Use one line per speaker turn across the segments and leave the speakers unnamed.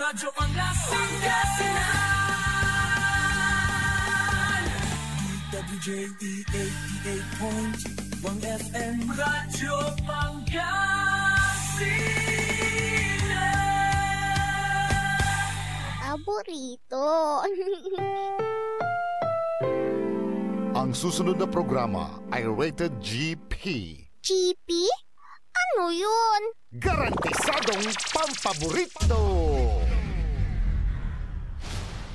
Radyo Pangasinan DWJE 88.1 FM Radyo Pangasinan
Paborito.
Ang susunod na programa ay rated GP.
GP? Ano yun?
Garantisadong pampaborito!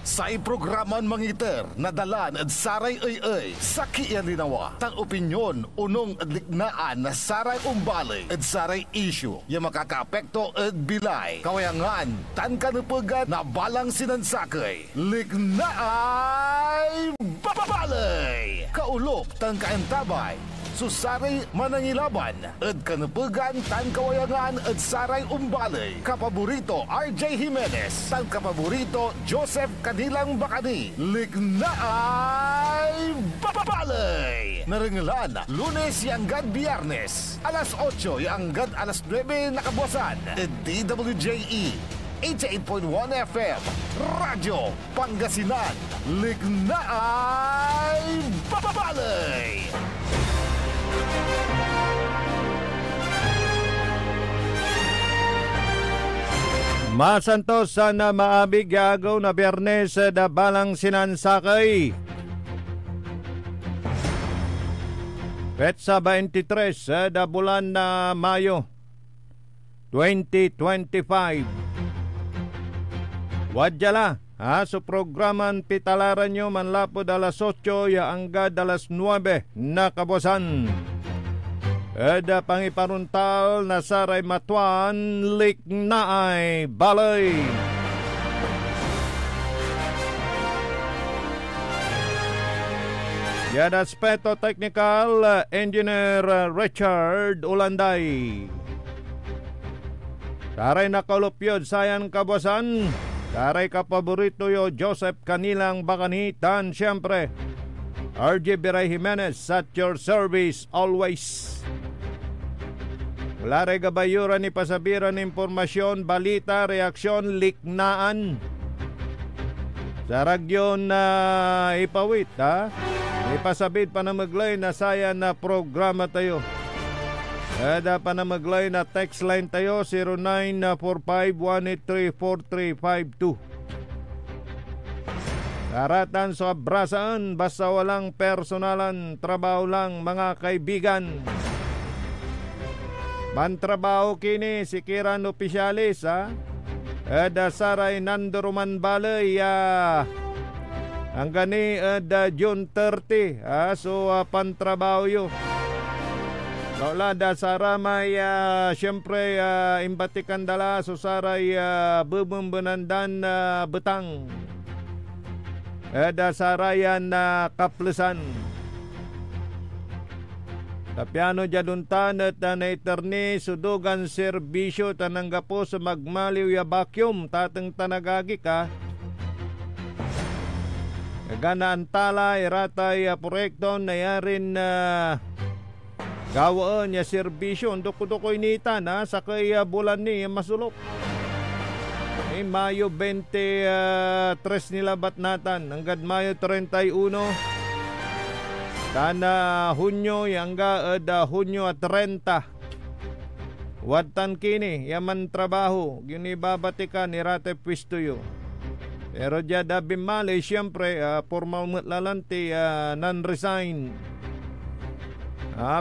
Sa iprograman mangiter, nadalan at saray ay sa kialinawa. Tang opinyon, unong adliknaan na saray umbalay at saray issue. Yung makakaapekto at bilay. Kawayangan, tan kanupugan na balang sinansakay. Liknaay babalay! Kaulop, tan kaantabay. Susari manangilaban at kanupugan tan kawayangan at saray umbalay. Kapaborito RJ Jimenez, tan kapaborito Joseph Kanilang Bakani. Lignaay babalay! Naringalan, Lunes yanggad Biyernes, alas 8 yanggad alas 9 nakabuasan. DWJE 88.1 FM Radyo Pangasinan. Lignaay babalay!
Masantos sana maabig agaw na Biyernes da balang sinansakay. Petsa 23 da bulan na Mayo 2025. Wadjala sa programan pitalaran nyo manlapod alas 8 ya anggad alas 9 na kabosan. Eda pangiparuntal na saray matuan liknaay balay. Yan aspeto technical engineer Richard Ulanday. Taray nakalupyod sayan kabasan. Taray kapaborito yo Joseph Kanilang Bakanitan. Siyempre RJ Biray Jimenez at your service always. Wala rin gabayuran ni pasabiran impormasyon, balita, reaksyon, liknaan. Sa ragyon na ipawit, ipasabit pa na maglay na saya na programa tayo. Ada pa na maglay na text line tayo, 0945-183-4352. Karatan sa abrasaan, basta walang personalan, trabaho lang mga kaibigan. Mantrabaho kini si Kiran Opisyalis Eda saray nandoruman balay ang gani eda June 30 so pantrabaho yo. Lola da saramay siyempre imbatikan dala so saray bubumbenandan betang. Eda sarayan kaplesan. Tapiano jaduntan at naiterni sudugan serbisyo tanangga po sa magmaliw ya vacuum tatang tanagagi ka. Gana antala iratay proyekto na yarin gawaan ya serbisyo duko-duko initan sa kaya bulan ni masulok. Mayo 23 nilabat natan hanggang Mayo 31. Tana Hunyo yangga Hunyo 30. Watan kini yaman trabaho ginibabatikan ni rate pwisto yo. Pero jada bimali siyempre formal matlalanti non-resign.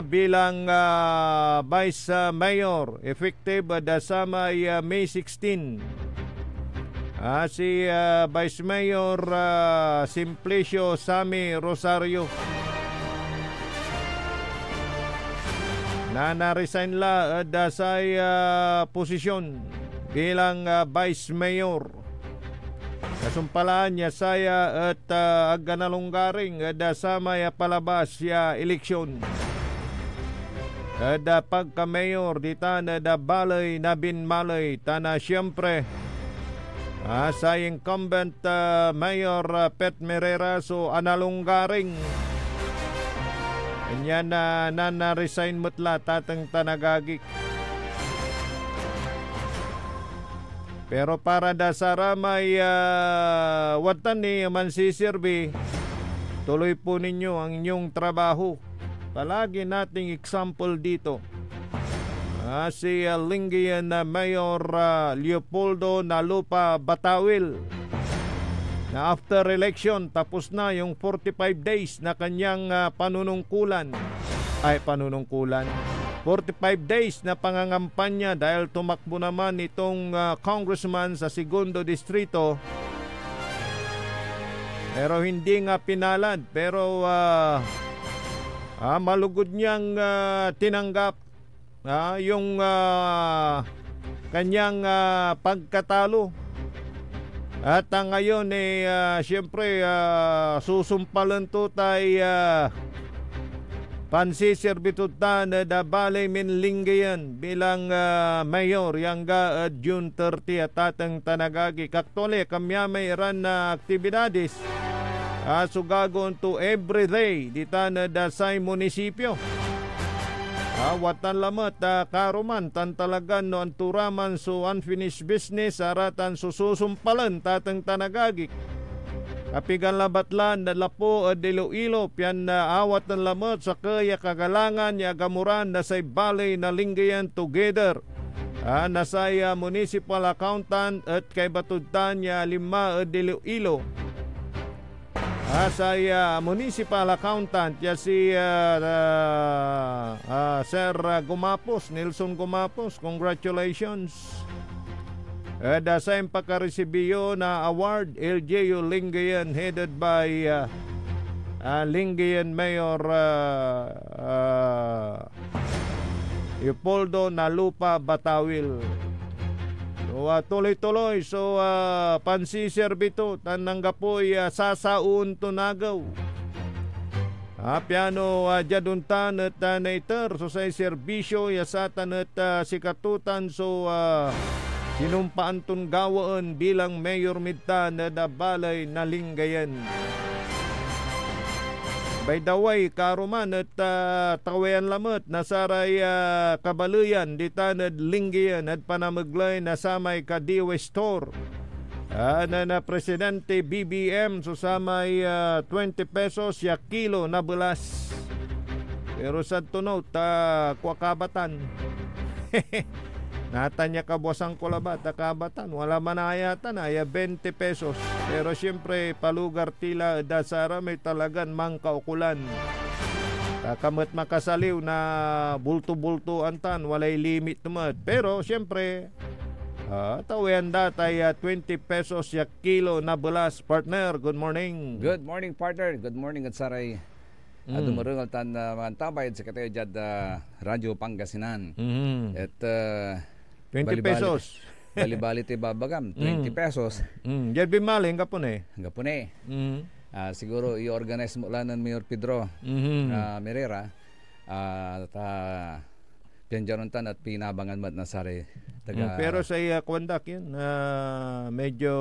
Bilang Vice Mayor effective dasama May 16. Si Vice Mayor Simplicio Sami Rosario. Na-resign la sa posisyon bilang Vice Mayor. Kasumpalaan niya saya at aganalunggaring sa maya palabas ya eleksyon. Da pagka-mayor di tana da balay na binmalay tana siyempre sa incumbent Mayor Pet Merera so analunggaring. Kanya na resign mutla tatang tanagagik. Pero para da Sara may watan ni mansisirbi, tuloy po ninyo ang inyong trabaho. Palagi nating example dito. Si Lingayen Mayor Leopoldo Nalupa Batawil na after election tapos na yung 45 days na kanyang panunungkulan. 45 days na pangangampanya dahil tumakbo naman itong congressman sa segundo distrito. Pero hindi nga pinalad. Pero malugod niyang tinanggap yung kanyang pagkatalo. At ngayon siyempre susumpalan to tayo pansisirbitutan da Balay min Lingayen bilang mayor yangga June 30 at atang tanagagi. Kaktole kamya may iran na aktibidades sugagon to everyday dita na da sa munisipyo. Watan lamat karuman tan talagan no anturaman so unfinished business aratan sususumpalan tatang tanagagi. Apigan labatlan na lapo Iloilo pian na awat ng lamot sa kaya kagalangan ya gamuran na say Balay na Lingayen together. Nasaya municipal accountant at kay batudtan ya 5 Iloilo. Saya municipal accountant ya si Sir Gumapos, Nelson Gumapos. Congratulations. The same pagkaresibiyo na award LGU Lingayen headed by Lingayen Mayor Leopoldo Nalupa Batawil. So tuloy-tuloy so pansisirbito tananggapoy sasaun tunagaw. Piano jaduntan at naiter so sa serbisyo yasatan at sikatutan so sinumpaan tun gawaan bilang mayor midtan na Balay na Lingayen. By the way, karuman at tawayan lamot nasaray kabaluyan dita na Lingayen at panamaglay na samay Kadiwe Store. Na presidente BBM so samay 20 pesos ya kilo na bulas. Pero sa tunot kwakabatan. Natanya kabosang kulabat kabatan wala manayatan ay 20 pesos. Pero siyempre palugar tila dasara may talagan mangkaukulan. Kamot makasaliw na bulto-bulto antan walay limit naman. Pero siyempre tawayan datay 20 pesos ya kilo na bulas. Partner, good morning.
Good morning, partner. Good morning at saray. Dumarungal tan mga tabayad sa katayo dyan Radyo Pangasinan. At
20 pesos.
Bali-bali ti babagam. 20 pesos.
Diyan bimaling kapon eh.
Kapon eh. Siguro i-organize mo lang ng Mayor Pedro Merera. Pianjarontan at pinabangan mat na sari.
Pero sa kwandak yun, medyo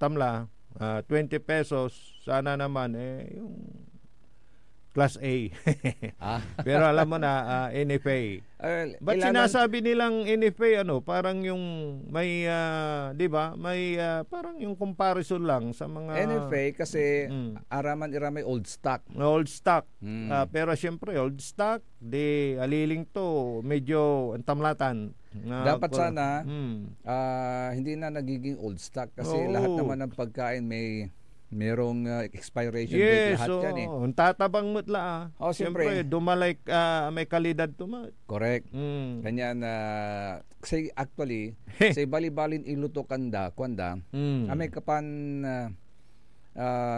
tamla. 20 pesos. Sana naman yung Class A. Pero alam mo na, NFA. Ba't sinasabi nilang NFA, parang yung may, di ba? May parang yung comparison lang sa mga...
NFA kasi araman-iramay old stock.
Old stock. Pero siyempre, old stock, di aliling to, medyo tamlatan.
Dapat sana, hindi na nagiging old stock kasi lahat naman ng pagkain merong expiration date lahat yan eh. Tatabang mutla siyempre dumalay may kalidad tumat. Correct. Kanyan kasi actually say bali-balin iluto kwanda may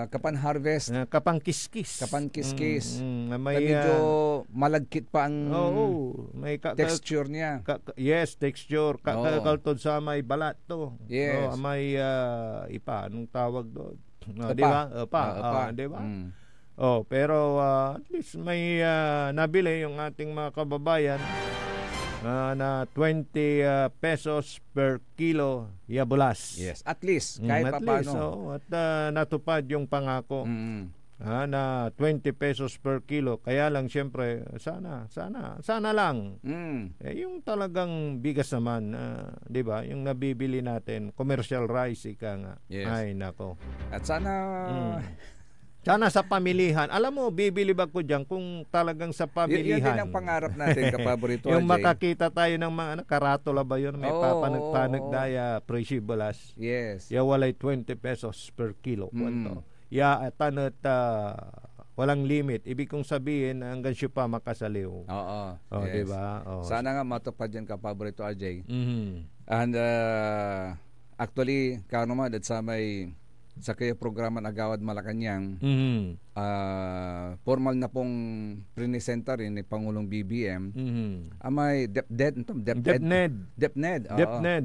kapan harvest
kapang kiskis
may medyo malagkit pa ang
may
texture niya.
Yes, texture kaltod sa may balat to.
Yes.
May anong tawag doon? Di ba? Di ba? Pero at least may nabili yung ating mga kababayan na 20 pesos per kilo yabulas.
Yes, at least kahit
at
paano.
Least, at natupad yung pangako. na 20 pesos per kilo. Kaya lang siyempre sana lang. Yung talagang bigas naman, 'di ba? Yung nabibili natin, commercial rice ika nga.
Yes.
Ay nako.
At sana
sa pamilihan. Alam mo, bibili ba ko diyan kung talagang sa pamilihan.
Yan din ang pangarap natin, kapaborito.
Yung makakita tayo ng mga karatula ba yun? May papanag-panag daya presibulas.
Yes.
Ya walay 20 pesos per kilo. Ya tanot walang limit. Ibig kong sabihin hanggang siya pa makasaliw.
Oo.
Yes. Di ba?
Sana nga matupad yan, kapaborito RJ. And actually, kano man at sa may sa kaya programa Agawad Malacanang, formal na pong prinisenta rin ni Pangulong BBM. May DepNed.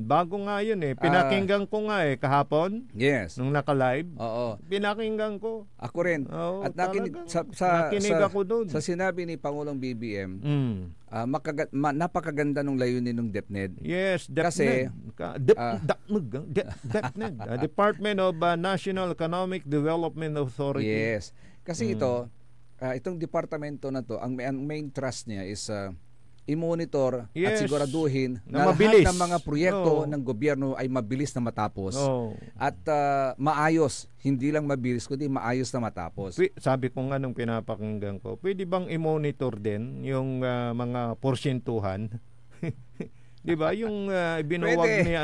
Bago nga yun
pinakinggan ko nga kahapon.
Yes.
Nung naka-live.
Oo.
Pinakinggan ko.
Ako rin. At nakinig ako dun. Sa sinabi ni Pangulong BBM, napakaganda ng layunin ng DepNed.
Yes, DepNed. DepNed. Department of National Economic Development Authority.
Yes. Kasi itong departamento na to, ang main trust niya is i-monitor at siguraduhin na lahat ng mga proyekto ng gobyerno ay mabilis na matapos. At maayos. Hindi lang mabilis, kundi maayos na matapos.
Sabi ko nga nung pinapakinggan ko, pwede bang i-monitor din yung mga porsyentuhan? Di ba? Yung binuwag ni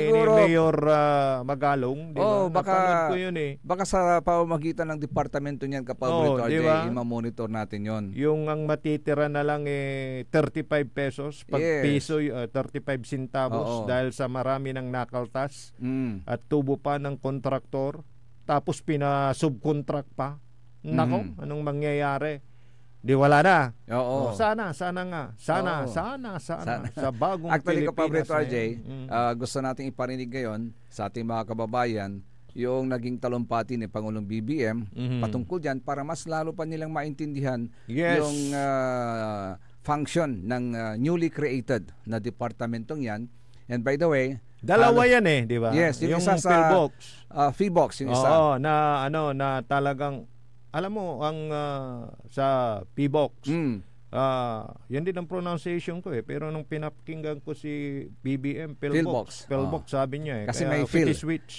Mayor Magalong, di ba?
Baka
ko yun
baka sa pamamagitan ng departamento niyan, kapaborito RJ, diba? I-monitor natin yon.
Yung ang matitira na lang 35 pesos pag piso, 35 centavos dahil sa marami ng nakaltas at tubo pa ng kontraktor, tapos pina-subcontract pa. Nako, anong mangyayari? Di wala na.
Oo.
Sana nga. Sana. Sa bagong
Actually,
Pilipinas.
Kapaborito RJ, gusto nating iparinig ngayon sa ating mga kababayan yung naging talumpati ni Pangulong BBM patungkol dyan para mas lalo pa nilang maintindihan yung function ng newly created na departamentong yan. And by the way,
dalawa yan di ba?
Yes, yung isa sa PhilBox yung isa.
Oo, na talagang alam mo ang sa PhilBox. Yan din ang pronunciation ko pero nung pinapakinggan ko si BBM PhilBox sabi niya
kasi may Phil.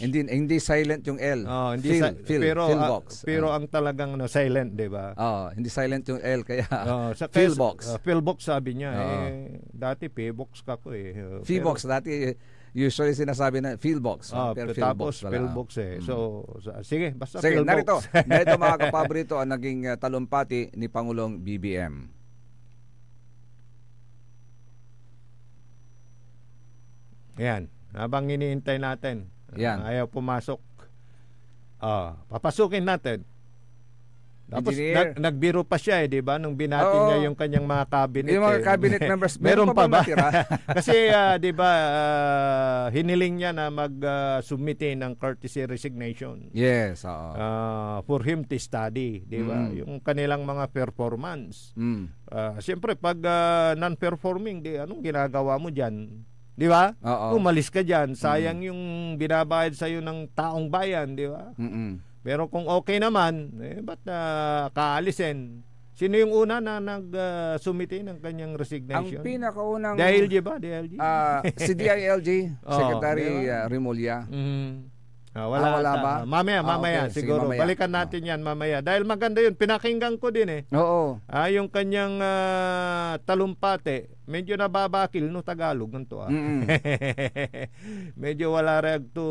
Hindi silent yung L.
Hindi PhilBox. Pero ang talagang silent, 'di ba?
Hindi silent yung L kaya
sa
PhilBox.
PhilBox sabi niya dati PhilBox ka ko
PhilBox dati usually sinasabi na PhilBox.
Pero tapos PhilBox So, sige, basta
PhilBox. Narito mga kapaborito ang naging talumpati ni Pangulong BBM.
Yan. Habang iniintay natin. Ayaw pumasok. Papasukin natin. Tapos nagbiro pa siya di ba nung binati niya yung kanyang mga cabinet.
Yung mga cabinet members
meron pa ba? Kasi di ba hiniling niya na mag-submit ng courtesy resignation.
Yes,
for him to study, di ba? Yung kanilang mga performance. Siyempre pag non-performing, anong ginagawa mo diyan? Di ba? Umalis ka diyan, sayang yung binabayad sa iyo ng taong bayan, di ba? Pero kung okay naman, ba't kaalisin? Sino yung una na nag-sumite ng kanyang resignation?
Ang pinakaunang
DILG ba? DILG?
Si DILG, Secretary Remulla.
Wala
ba?
Mamaya
okay.
siguro.
Sige, mamaya.
Balikan natin yan mamaya. Dahil maganda yun. Pinakinggan ko din
Oo.
Yung kanyang talumpate, medyo nababakil no Tagalog nito medyo wala reg to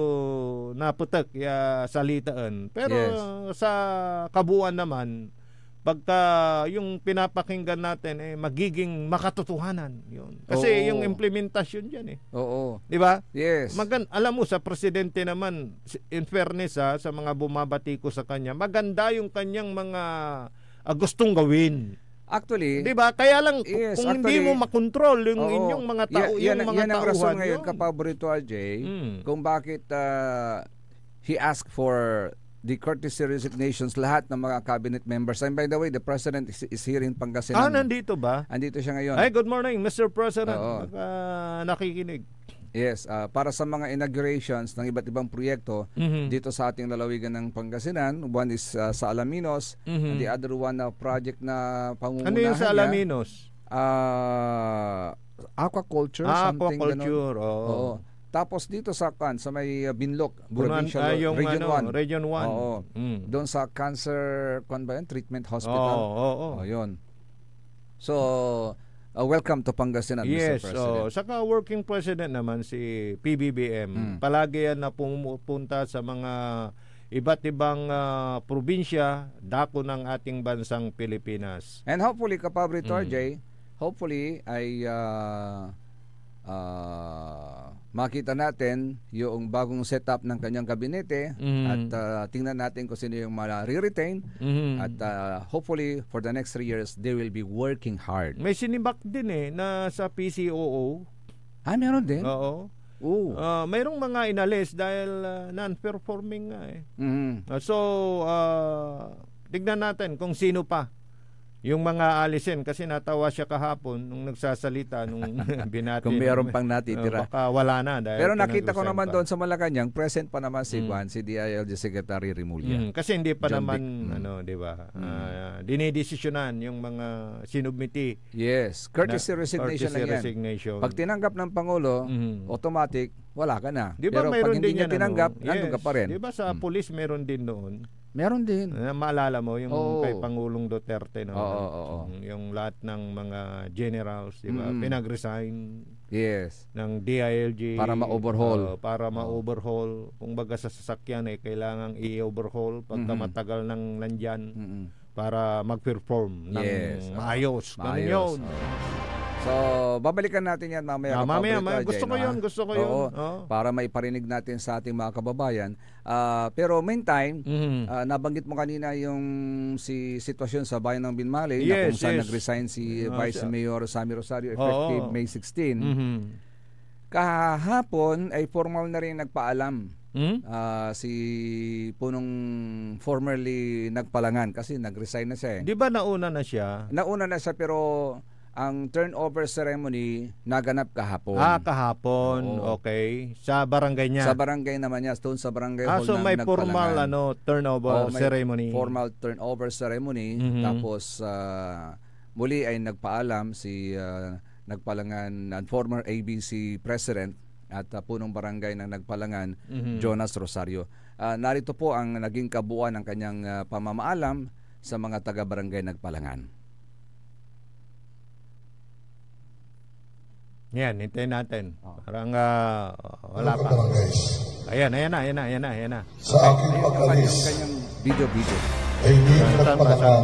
naputak ya salitaan. Pero sa kabuuan naman, pagka yung pinapakinggan natin magiging makatotohanan yun. Kasi yung implementasyon diyan
Oo.
'Di ba?
Yes.
Alam mo sa presidente naman, in fairness sa mga bumabati ko sa kanya, maganda yung kanyang mga gustong gawin.
Actually,
'di ba? Kaya lang kung hindi mo makontrol yung inyong mga tao, yung mga
yan ang rason ngayon, kapaborito RJ, kung bakit he asked for the courtesy resignations lahat ng mga cabinet members. And by the way, the President is here in Pangasinan.
Nandito ba?
Andito siya ngayon.
Good morning, Mr. President. Nakikinig.
Yes, para sa mga inaugurations ng iba't ibang proyekto dito sa ating lalawigan ng Pangasinan. One is sa Alaminos, and the other one na project na pangungunahan
niya. Ano yung sa Alaminos?
Aquaculture, something
aquaculture,
Oo. Tapos dito sa may Binloc, Provincial Region 1.
Region 1.
Oo. Doon sa cancer treatment hospital.
Oo.
Yun. So, welcome to Pangasinan,
yes,
Mr. President.
Saka working president naman si PBBM. Palagi yan na pumupunta sa mga iba't ibang probinsya, dako ng ating bansang Pilipinas.
And hopefully, Kapabritor Jay, hopefully ay makita natin yung bagong setup ng kanyang kabinete at tingnan natin kung sino yung re-retain at hopefully for the next 3 years they will be working hard.
May sinibak din na sa PCOO.
Meron din?
Oo. Mayroong mga inalis dahil non-performing nga So tignan natin kung sino pa yung mga alisin, kasi natawa siya kahapon nung nagsasalita nung binati.
Kung meron pang natitira.
Baka wala na. Dahil
pero nakita ko naman doon sa Malacanang, present pa naman si DILG Secretary Remulla.
Kasi hindi pa John naman, di ba, dinidesisyonan yung mga sinubmiti.
Yes, courtesy resignation lang yan.
Resignation.
Pag tinanggap ng Pangulo, automatic, wala ka na.
Di ba
pero pag hindi niya tinanggap, nandun ka pa rin.
Di ba sa police meron din noon?
Meron din.
Maalala mo yung kay Pangulong Duterte, no?
Oo.
Yung lahat ng mga generals, di ba? Pinag-resign.
Yes.
Ng DILG
para ma-overhaul.
Para ma-overhaul. Kung baga sa sasakyan kailangang i-overhaul pagka matagal nang nandyan para mag-perform ng maayos. Ganun yun.
So, babalikan natin yan mamaya.
Gusto ko yun.
Para maiparinig natin sa ating mga kababayan. Pero meantime, nabanggit mo kanina yung sitwasyon sa bayan ng Binmaley na kung saan nag-resign si Vice Mayor Sammy Rosario effective May 16. Kahapon ay formal na rin nagpaalam si punong formerly Nagpalangan kasi nag-resign na siya.
Di ba nauna na siya?
Nauna na siya pero ang turnover ceremony naganap kahapon.
Kahapon. Okay. Sa barangay niya.
Sa barangay naman niya, doon sa barangay hall
so
ng
may
Nagpalangan.
formal turnover ceremony.
Formal turnover ceremony. Tapos muli ay nagpaalam si Nagpalangan and former ABC president at punong barangay ng Nagpalangan, Jonas Rosario. Narito po ang naging kabuuan ng kanyang pamamaalam sa mga taga-barangay Nagpalangan.
Yan, hintayin natin. Parang wala pa. Ayan na.
Sa aking pag-alis,
Kanyang video.
ay hindi Nagpalangan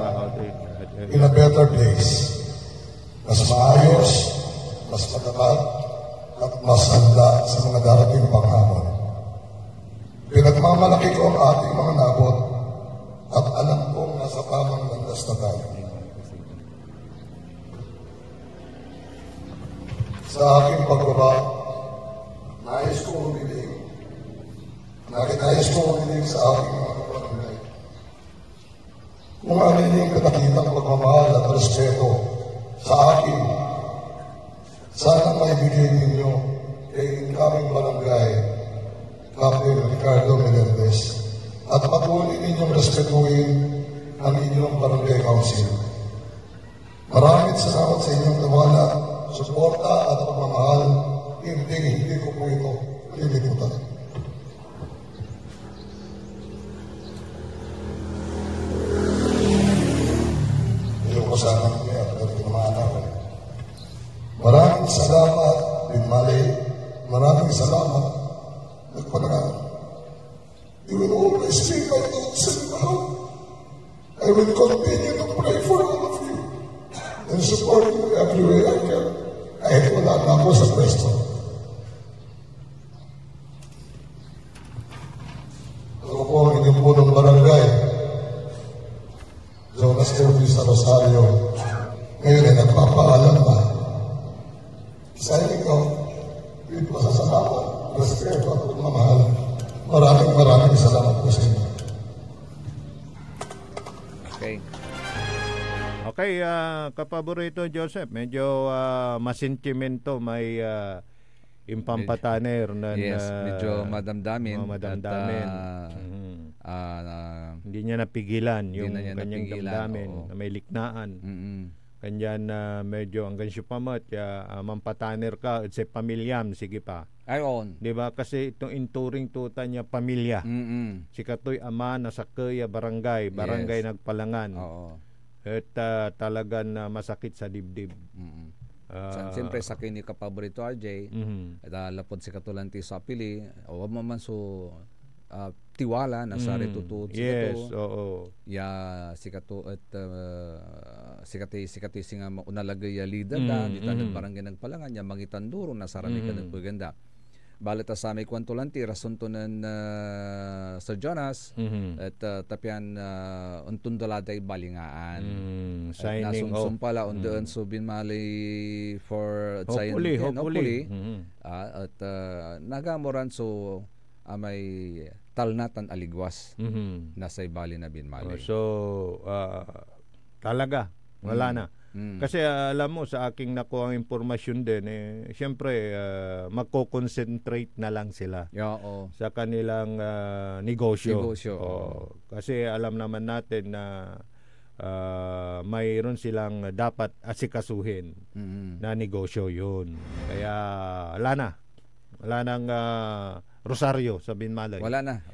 in a better place. Mas maayos, mas matatag, at mas handa sa mga darating pang hamon. Pinagmamalaki ko ang ating mga nabot at alam kong nasa tamang landas na tayo. Sa aking pagbaba, nais kong humiling sa aking mga kapatid. Kung alin yung pinakitang pagmamahal at respeto sa akin, sana may bigay ninyo kay incoming barangay Captain Ricardo Melendez at patuloy ninyong respetuhin ang inyong barangay council. Maraming salamat sa inyong tiwala, suporta at pagmamahal. Hindi ko po ito lilimutan. Hindi ko sana maraming salamat, Binmaley. Maraming salamat, Nagpalangan. You will always be my thoughts and heart. I will continue to pray for all of you and support you every way I can. Kahit wala na ako sa pwesto. Ako po ang inyong punong barangay, Jonas Service Rosario. Ngayon ay nagpapaalam na. Sa inyo, with masasalamat, respeto at pagmamahal. Maraming salamat po sa inyo.
Okay, kapaborito Joseph, medyo masentimento, may Impampataner na
medyo madamdamin.
Madamdamin. Hindi niya napigilan yung kanyang damdamin na may liknaan. Kanyan na medyo hanggang siya pamat, mampataner ka, it's a pamilyam, sige pa.
Ayon.
Diba? Kasi itong inturing tuta niya, pamilya. Si Katoy ama na sa kaya barangay nagpalangan. At talagang masakit sa dibdib.
Siyempre sa kini kapaborito RJ, lapod si Katulanti sa pili, o man so tiwala na sa retutud sikatu at sikati singa unalagay leader da di tanang barangay nagpalangan nya mangitanduro na sarami ka nagpaganda balita sa may kwantulanti rason to nan Sir Jonas at tapian untundaladay balingaan
signing
nasumsum pala undoon so binmali for hopefully at nagamoran so may talnatan aligwas nasa ibali na binmali.
Talaga wala na. Kasi alam mo sa aking nakuha ang impormasyon din syempre magko-concentrate na lang sila sa kanilang negosyo. Kasi alam naman natin na mayroon silang dapat asikasuhin na negosyo yun. Kaya wala nang Rosario sa Binmalay.
Wala na.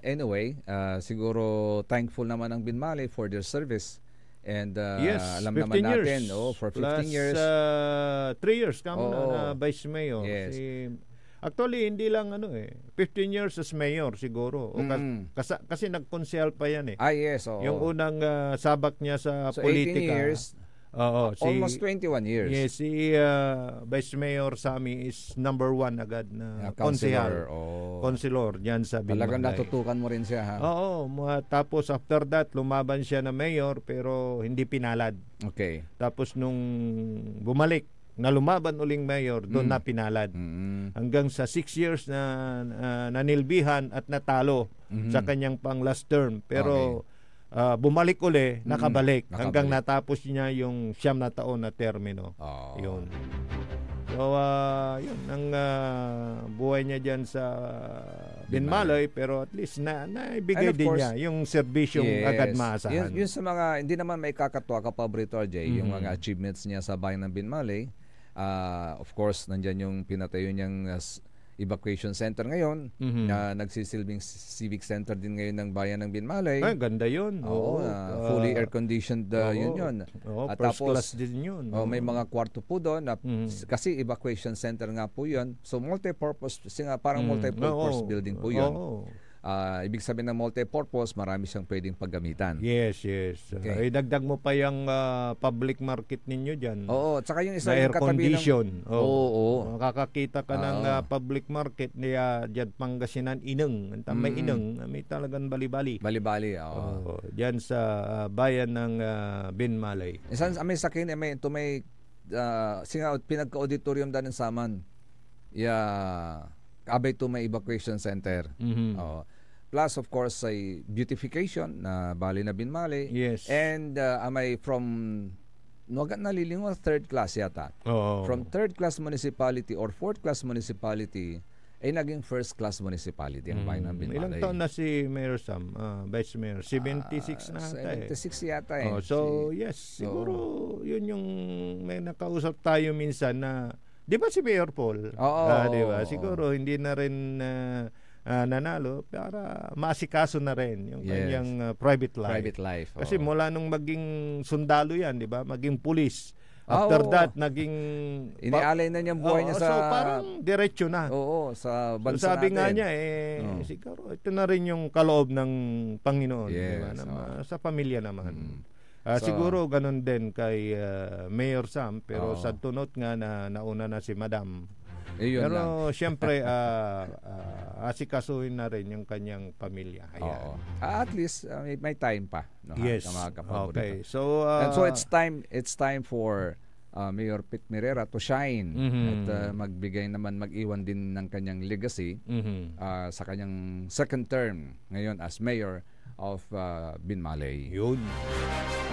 Anyway, siguro thankful naman ang Binmalay for their service. And alam naman natin, for 15 years.
3 years kamo na Vice Mayor.
Yes.
Actually, hindi lang 15 years as mayor siguro. Kasi nagkonsehal pa yan
yes.
Yung unang sabak niya sa politika.
18 years. Almost 21 years.
Yes, si Vice Mayor Sammy is number 1 agad na konselor diyan sa Binmalay.
Talagang natutukan mo rin siya, ha?
Tapos after that, lumaban siya na mayor pero hindi pinalad.
Okay.
Tapos nung bumalik, na lumaban uling mayor, doon na pinalad. Hanggang sa 6 years na nanilbihan at natalo sa kanyang pang last term. Pero bumalik uli, nakabalik hanggang natapos niya yung 9 na taon na termino. Yun. So, yun ang buhay niya dyan sa Binmalay, pero at least naibigay din niya yung serbisyong agad maasahan.
Yun sa mga, hindi naman may kakatuwa ka pa, Brito RJ, yung mga achievements niya sa bayan ng Binmalay. Of course, nandyan yung pinatayo niyang evacuation center ngayon na nagsisilbing civic center din ngayon ng bayan ng Binmalay.
Ay, ganda yun.
Fully air-conditioned yun.
At first class din yun.
May mga kwarto po doon kasi evacuation center nga po yun. So multi-purpose, parang multi-purpose building po yun. Ibig sabihin ng multi-purpose, marami siyang pwedeng paggamitan.
Yes. Okay. Dagdag mo pa yung public market ninyo dyan.
Tsaka yung isa
air
katabi
condition. Makakakita ka ng public market niya dyan Pangasinan, Ineng. May Ineng, may talagang bali-bali.
Bali-bali,
dyan sa bayan ng Binmalay.
Isan may sakin, may pinagka-auditorium danin saman. Abay to may evacuation center. Plus of course ay beautification na bali na Binmalay.
Yes.
And amay from nalilingon 3rd class yata. From 3rd class municipality or 4th class municipality ay naging 1st class municipality ang bayan ng Binmalay.
Ilang taon na si Mayor Sam, Vice Mayor? 76 na ata
76 yata
so yes, siguro yun yung may nakausap tayo minsan na di ba si Mayor Paul? Di ba? Siguro hindi na rin nanalo para maasikaso na rin yung kanyang private life. Kasi mula nung maging sundalo yan, di ba? Maging pulis. After that, naging
inialay na niyang buhay niya sa
so parang diretso na.
Sa bansa
sabi
natin.
Nga niya siguro ito na rin yung kaloob ng Panginoon, di ba? Sa pamilya naman. Siguro ganun din kay Mayor Sam, pero sa tunot nga na nauna na si Madam. Pero siyempre asikasuhin na rin yung kanyang pamilya.
At least may time pa.
Yes. Okay. So
it's time for Mayor Pit Mirera to shine at mag-iwan din ng kanyang legacy sa kanyang second term ngayon as mayor of Binmaley.
Yun.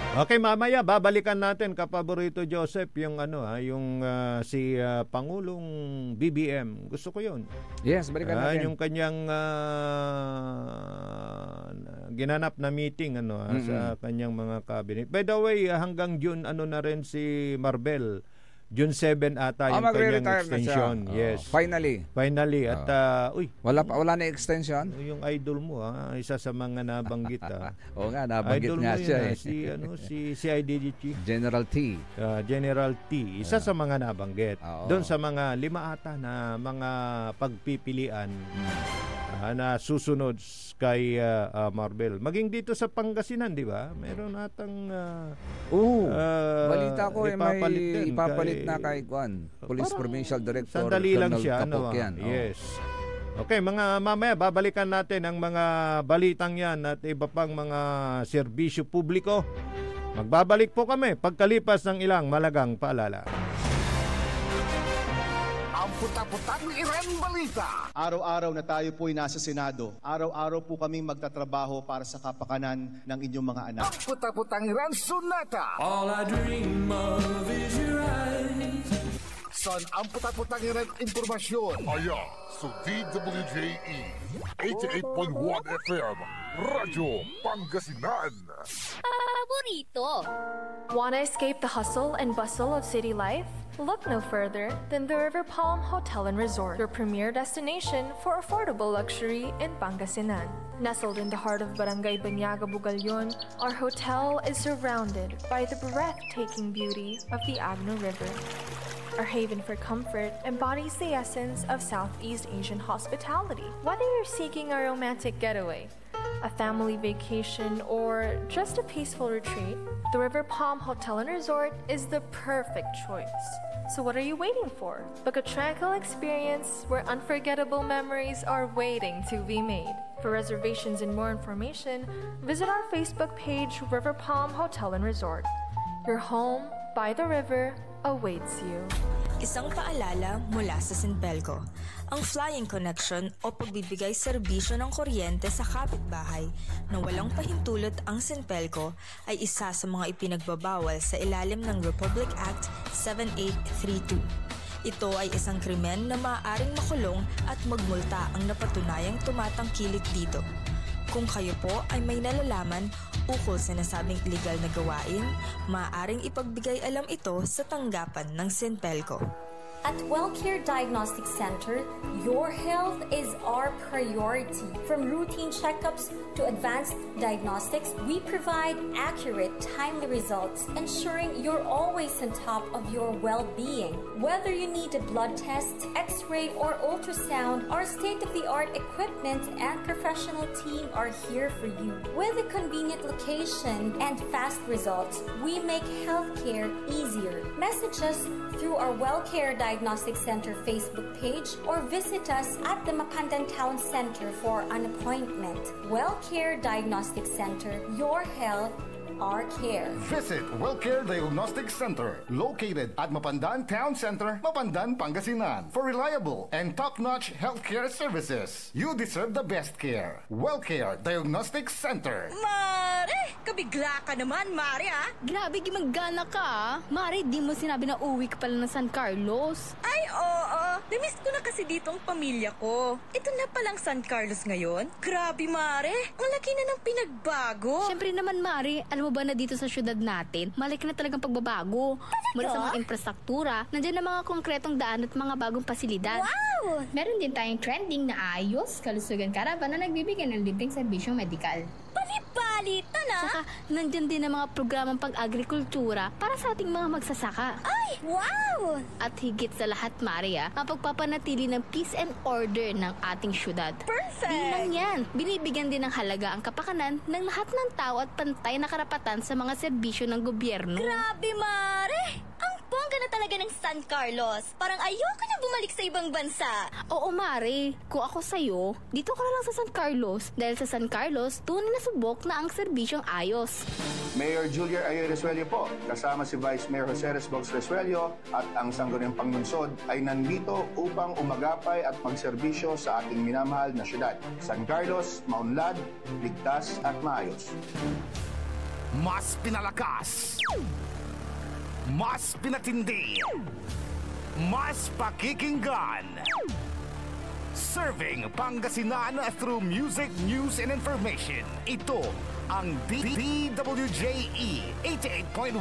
Okay, mamaya babalikan natin kapaborito Joseph yung yung si Pangulong BBM. Gusto ko 'yun.
Yes, balikan natin.
Yung kanyang ginanap na meeting sa kanyang mga cabinet. By the way, hanggang June na rin si Marbel. June 7 ata yung kanyang extension. Yes.
Finally.
At
wala na extension?
Yung idol mo isa sa mga nabanggit
Oo nga, nabanggit nga siya
si IDG
General T.
General T. Isa sa mga nabanggit. Doon sa mga 5 ata na mga pagpipilian na susunod kay Marbel. Maging dito sa Pangasinan, di ba? Meron atang
balita ko may ipapalit na kay Police Provincial Director.
Sandali lang siya. Yes. Okay, mamaya babalikan natin ang mga balitang yan at iba pang mga serbisyo publiko. Magbabalik po kami pagkalipas ng ilang malagang paalala.
Puta-putang Iren Balita.
Araw-araw na tayo po'y nasa Senado. Araw-araw po kaming magtatrabaho para sa kapakanan ng inyong mga anak.
Ang puta-putang Iren Sunata.
All I dream of is your eyes.
Son, ang puta-putang Iren Impormasyon.
Aya, sa DWJE 88.1 FM, Radyo Pangasinan.
Paborito. Wanna escape the hustle and bustle of city life? Look no further than the River Palm Hotel and Resort, your premier destination for affordable luxury in Pangasinan. Nestled in the heart of Barangay Banyaga, Bugalyon, our hotel is surrounded by the breathtaking beauty of the Agno River. Our haven for comfort embodies the essence of Southeast Asian hospitality. Whether you're seeking a romantic getaway, a family vacation, or just a peaceful retreat, the River Palm Hotel and Resort is the perfect choice. So what are you waiting for? Book a tranquil experience where unforgettable memories are waiting to be made. For reservations and more information, visit our Facebook page, River Palm Hotel and Resort. Your home by the river awaits you.
Isang paalala mula sa Sinpelco. Ang flying connection o pagbibigay serbisyo ng kuryente sa kapitbahay na walang pahintulot ang Sinpelco ay isa sa mga ipinagbabawal sa ilalim ng Republic Act 7832. Ito ay isang krimen na maaaring makulong at magmulta ang napatunayang tumatangkilik dito. Kung kayo po ay may nalalaman ukol sa nasabing illegal na gawain, maaaring ipagbigay alam ito sa tanggapan ng Sinpelco.
At WellCare Diagnostic Center, your health is our priority. From routine checkups to advanced diagnostics, we provide accurate, timely results, ensuring you're always on top of your well-being. Whether you need a blood test, x-ray, or ultrasound, our state-of-the-art equipment and professional team are here for you. With a convenient location and fast results, we make healthcare easier. Message us through our WellCare Diagnostic Center Facebook page or visit us at the Mapandan Town Center for an appointment. WellCare Diagnostic Center, your health, our care.
Visit WellCare Diagnostic Center, located at Mapandan Town Center, Mapandan, Pangasinan. For reliable and top-notch healthcare services, you deserve the best care. WellCare Diagnostic Center.
Mare! Kabigla ka naman, Mare, ha?
Grabe, gimaggana ka, Mare, di mo sinabi na uwi ka pala ng San Carlos.
Ay, oo. Namiss ko na kasi dito ang pamilya ko. Ito na palang San Carlos ngayon. Grabe, Mare. Ang laki na ng pinagbago.
Siyempre naman, Mare, alam mo ba na dito sa syudad natin, malaki na talagang pagbabago. Mula sa mga infrastruktura, nandiyan na mga konkretong daan at mga bagong pasilidad.
Wow!
Meron din tayong trending na ayos, kalusugan karavan na nagbibigay ng libreng serbisyong medikal.
Balita na!
Saka, nandyan din ang mga programang pag-agrikultura para sa ating mga magsasaka.
Ay, wow!
At higit sa lahat, Maria, ang pagpapanatili ng peace and order ng ating syudad.
Perfect!
Di lang yan, binibigyan din ng halaga ang kapakanan ng lahat ng tao at pantay na karapatan sa mga serbisyo ng gobyerno.
Grabe, Mare! Ang bongga na talaga ng San Carlos. Parang ayoko na bumalik sa ibang bansa.
Oo, Mare. Kung ako sa'yo, dito ka na lang sa San Carlos. Dahil sa San Carlos, tunay na subok na ang serbisyong ayos.
Mayor Julia Ayoy Resuello po, kasama si Vice Mayor Jose Resbox Resuello at ang Sangguniang Panglungsod ay nandito upang umagapay at magserbisyo sa ating minamahal na syudad. San Carlos, maunlad, ligtas at maayos.
Mas pinalakas, mas pinatindi, mas pakikinggan. Serving Pangasinan through music, news, and information. Ito ang DWJE 88.1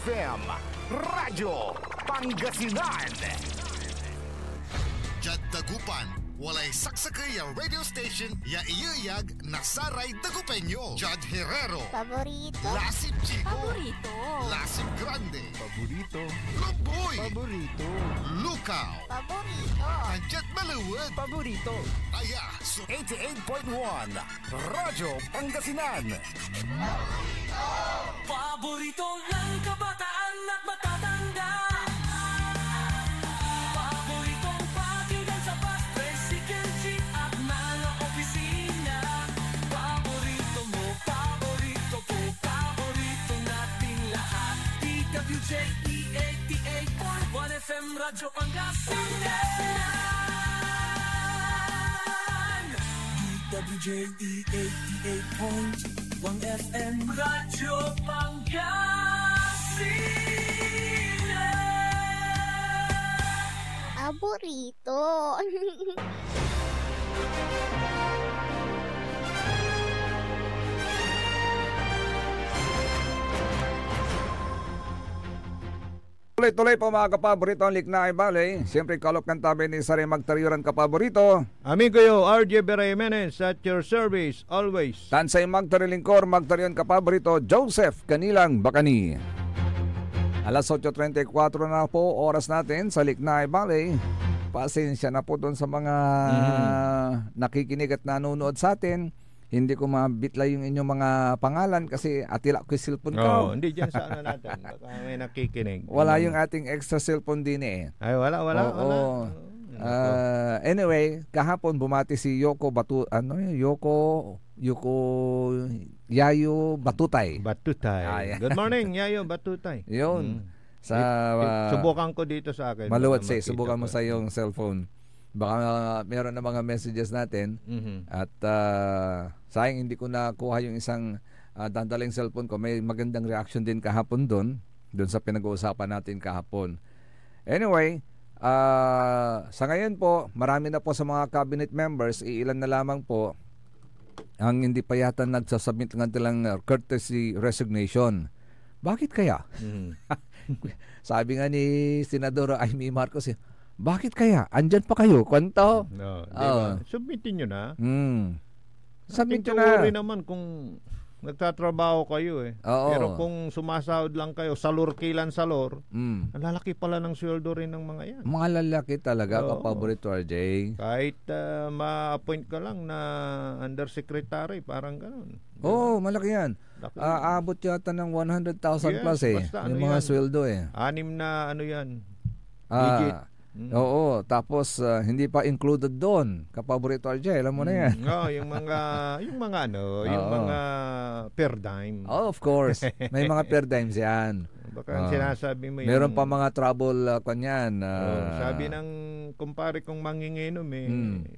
FM, Radyo Pangasinan.
Jad Dagupan, walay saksakay ang radio station ya iyayag na Saray Dagupeño. Jad Herrero,
Paborito.
Lasip Chico,
Paborito.
Lasip Grande,
Paborito.
Loboy,
Paborito.
Lukaw,
Paborito.
Anjat Maluwad,
Paborito.
Aya,
88.1 Radyo Pangasinan.
Paborito ng kabataan at matatanda. Paboritong pagilan sa bus, tricycle, jeep at mga opisina. Paborito mo, paborito ko, paborito nating lahat. DWJE 88.1 FM Radyo Pangasinan. DWJE 88.1 FM Radyo Pangasinan.
Paborito.
Tuloy-tuloy po mga kapaborito ang Liknaay Valley. Siyempre kalop ng tabi ni Sari Magtariuran kapaborito.
Amigo yo, RJ Beray Jimenez at your service always.
Tansay Magtarilingkor, Magtarion kapaborito, Joseph Kanilang Bacani. Alas 8:34 na po oras natin sa Liknaay Valley. Pasensya na po doon sa mga nakikinig at nanonood sa atin. Hindi ko mabitla yung inyong mga pangalan kasi atila ko yung cellphone ko.
Hindi dyan sa ano natin. Baka may nakikinig.
Wala yung ating extra cellphone din eh.
Ay, wala.
Anyway, kahapon bumati si Yoko Yayo Batutay.
Good morning, Yayo Batutay.
Yun.
Subukan ko dito sa akin.
Maluwat subukan mo sa iyong cellphone. Baka meron na mga messages natin. At sayang hindi ko nakuha yung isang dandaling cellphone ko. May magandang reaction din kahapon doon sa pinag-uusapan natin kahapon. Anyway, sa ngayon po, marami na po sa mga cabinet members, iilan na lamang po ang hindi pa yata nagsasubmit ng kanilang courtesy resignation. Bakit kaya? Sabi nga ni Senadora Amy Marcos, bakit kaya? Andyan pa kayo? Kwento?
No, diba? Submitin nyo na.
Submit nyo
na. Rin naman kung nagtatrabaho kayo eh.
Oo.
Pero kung sumasahod lang kayo, salur-kilan salor, ang lalaki pala ng sweldo rin ng mga yan.
Mga lalaki talaga, kapaborito RJ.
Kahit ma-appoint ka lang na undersecretary, parang ganun.
Oo, malaki yan. Aabot yata ng 100,000 plus eh. Yung mga sweldo eh.
6 na ano yan. Digit.
Oo, tapos hindi pa included doon. Kapaborito RJ, alam mo na yan.
yung mga per dime.
Oh, of course. May mga per dimes yan.
Baka sinasabi mo
meron pa mga trouble kanyan.
Sabi ng kumpare kong manginginom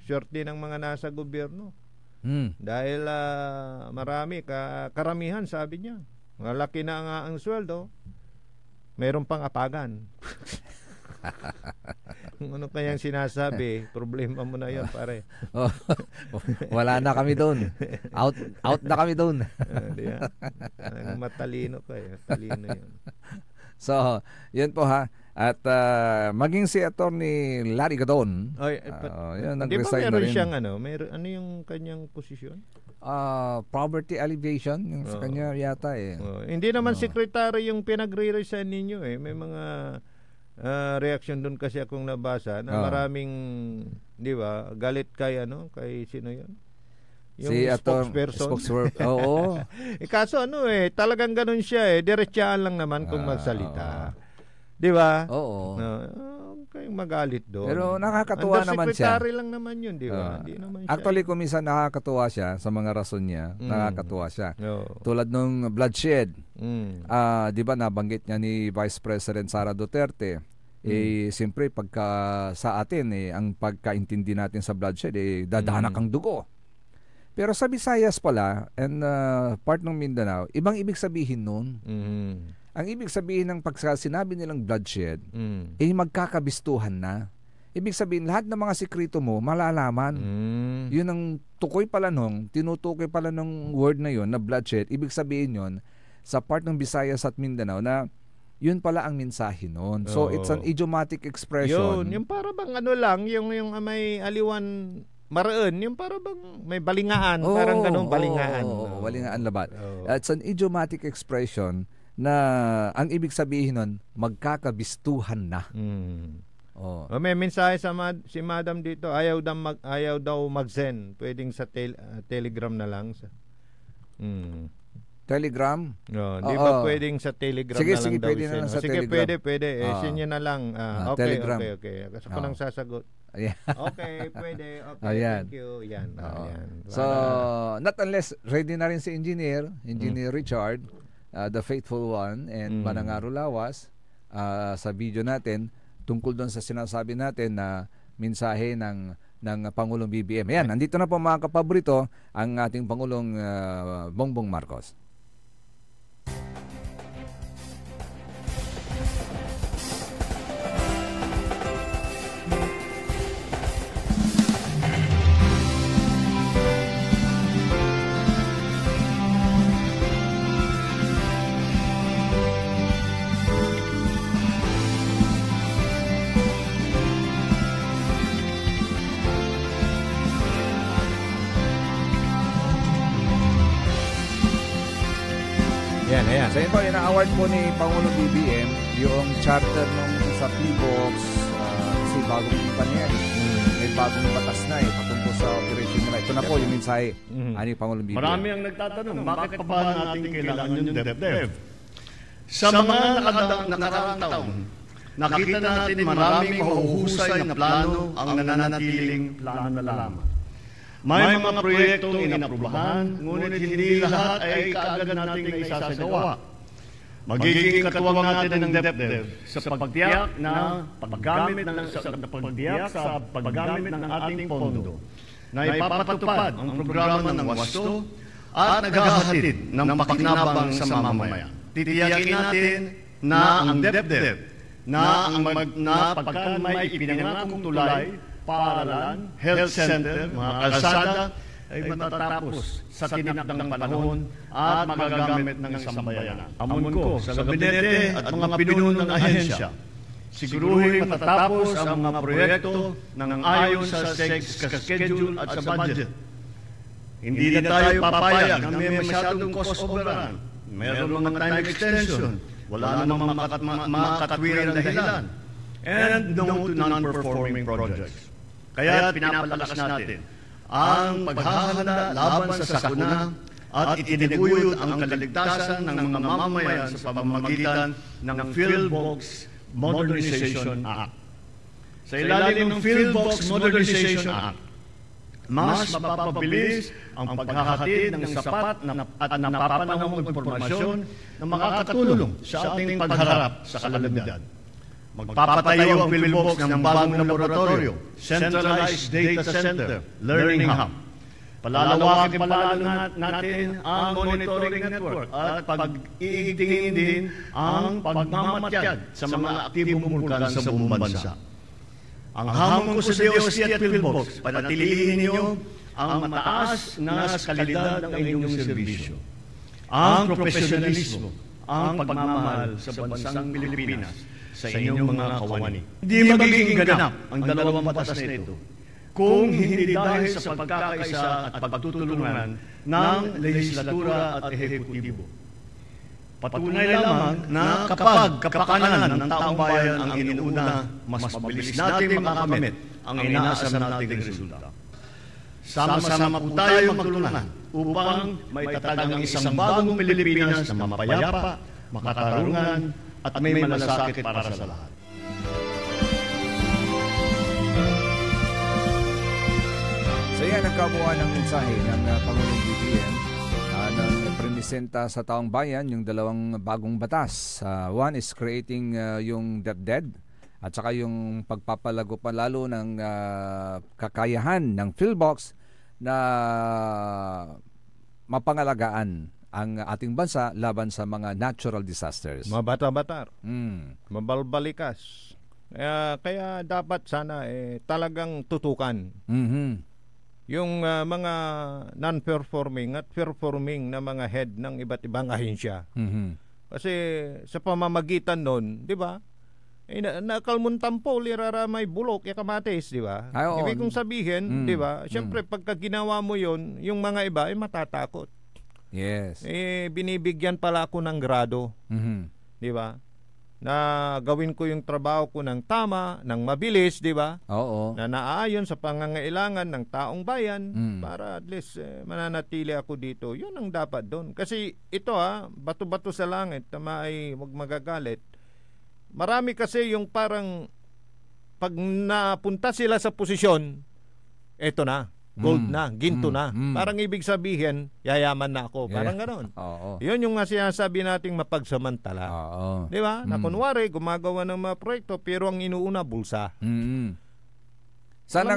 swerte ng mga nasa gobyerno. Dahil marami, karamihan sabi niya. Malaki na nga ang sweldo. Meron pang apagan. Ano kayang sinasabi? Problema mo na yun, pare.
Wala na kami doon. Out na kami doon.
Matalino ka eh. Matalino yun.
So, yun po ha. At maging si Attorney Larry Gadon.
Di ba meron siyang ano yung kanyang posisyon?
Poverty alleviation yung sa kanya yata eh.
Hindi naman secretary yung pinagre-resign ninyo eh. May mga reaction doon kasi akong nabasa na maraming, di ba, galit kay sino yun? Yung
si
spokesperson.
Oo.
Kaso talagang ganun siya eh. Diretsyahan lang naman kung magsalita. Di ba?
Oo.
Kayong magalit doon.
Pero nakakatuwa naman siya.
Undersecretary lang naman yun, di ba? Naman siya.
Actually, kung minsan nakakatuwa siya sa mga rason niya, nakakatuwa siya. Tulad nung bloodshed. Di ba nabanggit niya ni Vice President Sara Duterte, siyempre pagka sa atin, ang pagkaintindi natin sa bloodshed, dadanak ang dugo. Pero sa Visayas pala, and part ng Mindanao, ibang ibig sabihin nun. Ang ibig sabihin ng pagkasinabi nilang bloodshed, magkakabistuhan na. Ibig sabihin, lahat ng mga sikreto mo, malalaman. Yun ang tukoy pala tinutukoy pala ng word na yun, na bloodshed. Ibig sabihin yun, sa part ng Visayas at Mindanao, na yun pala ang mensahe nun. So, it's an idiomatic expression.
Yung para bang yung may aliwan maraon, yung para bang may balingaan, parang ganun balingaan.
Balingaan labat. It's an idiomatic expression na ang ibig sabihin nun, magkakabistuhan na.
May mensahe si Madam dito, ayaw daw mag-send. Pwedeng sa Telegram na lang.
Telegram?
Di ba pwedeng sa Telegram na lang daw?
Pwede na lang sa Telegram.
Pwede. Send nyo na lang.
Telegram.
Okay. Kasi ko nang sasagot. Okay, pwede. Okay, thank you. Yan.
So, not unless ready na rin si Engineer Richard, the faithful one, and Manangaro Lawas, sa video natin, tungkol doon sa sinasabi natin na mensahe ng Pangulong BBM. Ayan, nandito na po mga kapaborito ang ating Pangulong Bongbong Marcos. So yun po, ina-award po ni Pangulong BBM yung charter nung sa PBOX, kasi bagong kumpanya, may bagong batas na patungkol sa operation nila. Ito na po yung mensahe ni Pangulong BBM.
Marami ang nagtatanong, bakit pa ba natin kailangan yung DepDep? Sa mga nakaraang taon, nakita natin maraming mahuhusay na plano ang nananatiling plano na lamang. May mga proyektong inaprubahan, ngunit hindi lahat ay kaagad nating naisasagawa. Magiging katuwang natin ng DepDep sa pagtiyak sa paggamit ng ating pondo na ipapatupad ang programa ng WASTO at naghahatid ng pakinabang sa mamamayan. Titiyakin natin na ang DepDep na pagka may ipinangakong tulay, paaralan, health center, mga kalsada ay matatapos sa tinakdang panahon at magagamit ng sambayanan. Amon ko sa gabinete at mga pinuno ng ahensya, siguruhin matatapos ang mga proyekto ng ayon sa schedule at sa budget. Hindi na tayo papayag na may masyadong cost overrun. Meron mga time extension, wala namang makatwiran dahilan, and no to non-performing projects. Kaya pinapalakas natin ang paghahanda laban sa sakuna at itinaguyod ang kaligtasan ng mga mamamayan sa pamamagitan ng PhilBox Modernization Act. Sa ilalim ng PhilBox Modernization Act, mas mapapabilis ang paghahatid ng sapat at napapanahong impormasyon na makakatulong sa ating pagharap sa kalamidad. Magpapatayo ang PhilBox ng bagong laboratorio, Centralized Data Center, Learning Hub. Palalawakin natin ang monitoring network at pag-iigtingin din ang pagmamatyag sa mga aktibong bulkan sa buong bansa. Ang hamon ko sa DOST at PhilBox, panatilihin niyo ang mataas na kalidad ng inyong serbisyo, ang profesionalismo, ang pagmamahal sa bansang Pilipinas, sa inyong mga kawani. Hindi magiging ganap ang dalawang batas na ito kung hindi dahil sa pagkakaisa at pagtutulungan ng lehislatura at ehekutibo. Patunay lamang na kapag kapakanan ng taong bayan ang inuuna, mas mabilis natin makakamit ang inaasam nating resulta. Sama-sama po tayo magtulungan upang maitatag ang isang bagong Pilipinas na mapayapa, makatarungan, at may malasakit para sa lahat.
So yan ang kabuuan ng mensahe ng Pangulong BBM nang prenisenta sa taong bayan yung dalawang bagong batas. One is creating yung DepEd at saka yung pagpapalago pa lalo ng kakayahan ng PhilBox na mapangalagaan ang ating bansa laban sa mga natural disasters.
Mabata-batar. Mabalbalikas. Kaya dapat sana talagang tutukan. Yung mga non-performing at performing na mga head ng iba't ibang ahensya. Kasi sa pamamagitan nun, di ba, nakalmuntampo, liraramay, bulok, yakamatis, di ba? Ibig kong sabihin, di ba, siyempre pagka ginawa mo yun, yung mga iba ay matatakot.
Yes.
Binibigyan pala ako ng grado. Di ba? Na gawin ko yung trabaho ko ng tama, ng mabilis, di ba?
Oo.
Na naaayon sa pangangailangan ng taong bayan para at least mananatili ako dito. Yun ang dapat doon. Kasi ito bato-bato sa langit, tama ay wag magagalit. Marami kasi yung parang pag napunta sila sa posisyon, eto na. Gold na, ginto na. Parang ibig sabihin, yayaman na ako. Parang gano'n. Yun yung sinasabi nating mapagsamantala. Di ba? Na kunwari, gumagawa ng mga proyekto, pero ang inuuna, bulsa.
Sana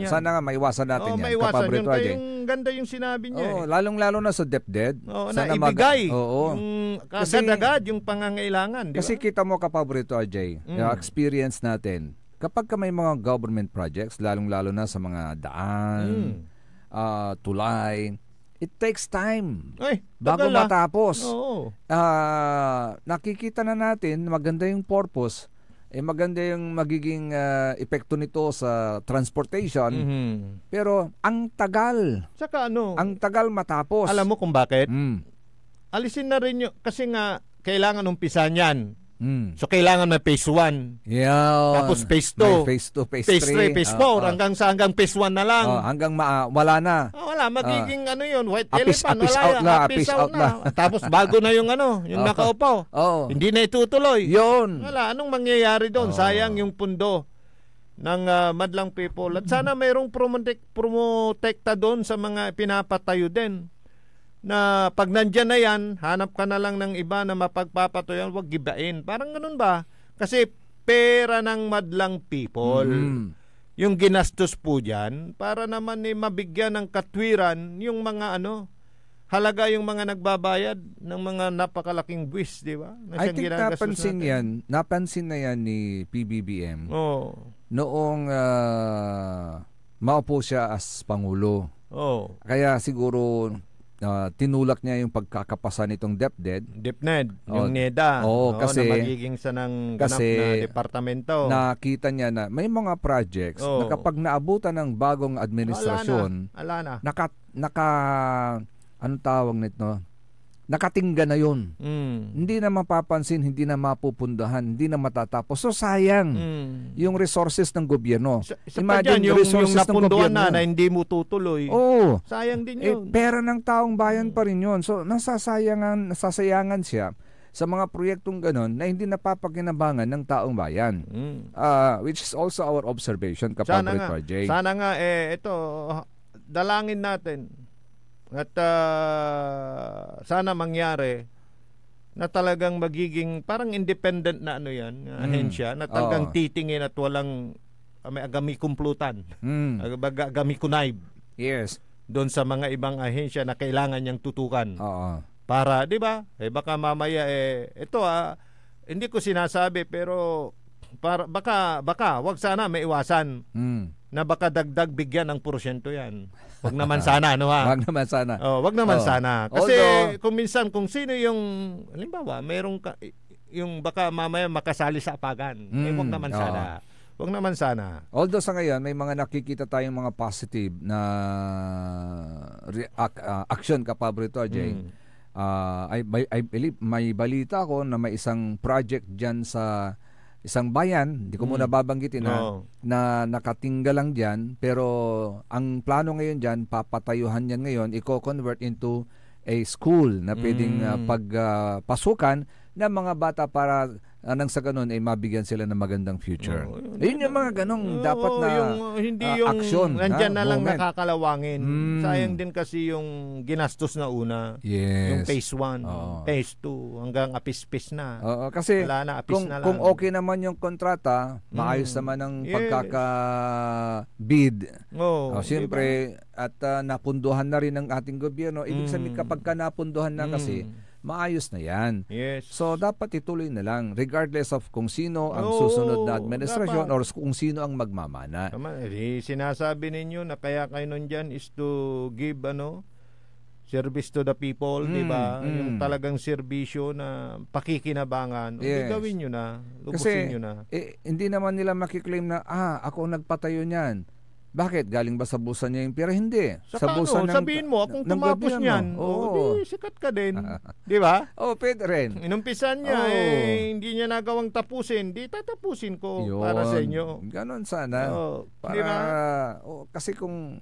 nga maiwasan natin yan.
Maiwasan yun. Kaya yung ganda yung sinabi niya.
Lalong-lalo na sa DepEd.
Na ibigay. Yung agad-agad yung pangangailangan.
Kasi kita mo, Kapaborito RJ, yung experience natin, kapag may mga government projects, lalong-lalo na sa mga daan, tulay, it takes time bago matapos. Nakikita na natin, maganda yung purpose, maganda yung magiging epekto nito sa transportation, pero ang tagal.
Saka
ang tagal matapos.
Alam mo kung bakit? Alisin na rin kasi nga, kailangan umpisa niyan. So kailangan may phase 1. Tapos phase 2.
Phase 2, phase
3, phase 4 hanggang phase 1 na lang.
Hanggang wala na.
Wala magiging yung white elephant, apis out na. Tapos bago na yung yung nakaupo. Hindi na itutuloy.
Yun.
Wala anong mangyayari doon? Sayang yung pundo ng madlang people. At sana mayroong promotekta doon sa mga pinapatayo din. Na pag nandyan na yan, hanap ka na lang ng iba na mapagpapatuyan, wag gibain. Parang ganun ba? Kasi pera ng madlang people. Yung ginastos po dyan, para naman mabigyan ng katwiran yung mga halaga yung mga nagbabayad ng mga napakalaking buwis, di ba?
I think napansin na yan ni PBBM noong maupo siya as Pangulo. Kaya siguro tinulak niya yung pagkakapasa nitong DepEd,
yung NEDA,
kasi
na magiging sa ng ganap na departamento.
Nakita niya na may mga projects na kapag naabutan ng bagong administrasyon, anong tawag nito? Nakatingga na yun. Hindi na mapapansin, hindi na mapupundahan, hindi na matatapos. So sayang yung resources ng gobyerno.
Imagine yung napunduan na hindi mo tutuloy. Sayang din yun.
Pera ng taong bayan pa rin yun. So nasasayangan siya sa mga proyektong ganon na hindi napapakinabangan ng taong bayan. Which is also our observation, Kapaborito RJ.
Sana nga ito, dalangin natin. At sana mangyari na talagang magiging parang independent na ahensya na talagang titingin at walang may agami kumplutan. Agami kunayb.
Yes.
Doon sa mga ibang ahensya na kailangan niyang tutukan. Para, di ba? Baka mamaya ito hindi ko sinasabi pero baka wag sana may iwasan. Na baka dagdag bigyan ng porsyento yan. Wag naman sana,
Wag naman sana.
Wag naman sana. Kasi kung minsan, kung sino yung, halimbawa, mayroong yung baka mamaya makasali sa apagan. Wag naman sana. Wag naman sana.
Although sa ngayon, may mga nakikita tayong mga positive na action, Kapaborito RJ. I believe, may balita ko na may isang project dyan sa isang bayan, hindi ko muna babanggitin na nakatingga lang dyan, pero ang plano ngayon dyan, papatayuhan yan ngayon, i-convert into a school na pwedeng pagpasukan ng mga bata para nang sa ganun ay mabigyan sila ng magandang future. Yun yung mga ganong dapat na
hindi yung
aksyon.
Nandyan na lang nakakalawangin. Sayang din kasi yung ginastos na una. Yung phase 1, phase 2, hanggang apis-pis na.
Kasi
wala na, apis na lang.
Kung okay naman yung kontrata, maayos naman ang pagkaka-bid. Siyempre, at napunduhan na rin ng ating gobyerno. Ibig sabihin kapag ka napunduhan na kasi, maayos na yan. So, dapat ituloy na lang regardless of kung sino ang susunod na administrasyon or kung sino ang magmamana.
Sinasabi ninyo na kaya kayo nun dyan is to give service to the people, di ba? Yung talagang serbisyo na pakikinabangan. Gawin nyo na. Lubusin nyo na.
Hindi naman nila makiklaim na, ako ang nagpatayo niyan. Bakit? Galing ba sa busa niya yung pera? Hindi. Sa busa
sabihin mo, akong tumapos niyan. Di sikat ka din. Di ba?
Pwede rin.
Inumpisan niya, hindi niya nagawang tapusin. Di tatapusin ko para sa inyo.
Ganon sana. Kasi kung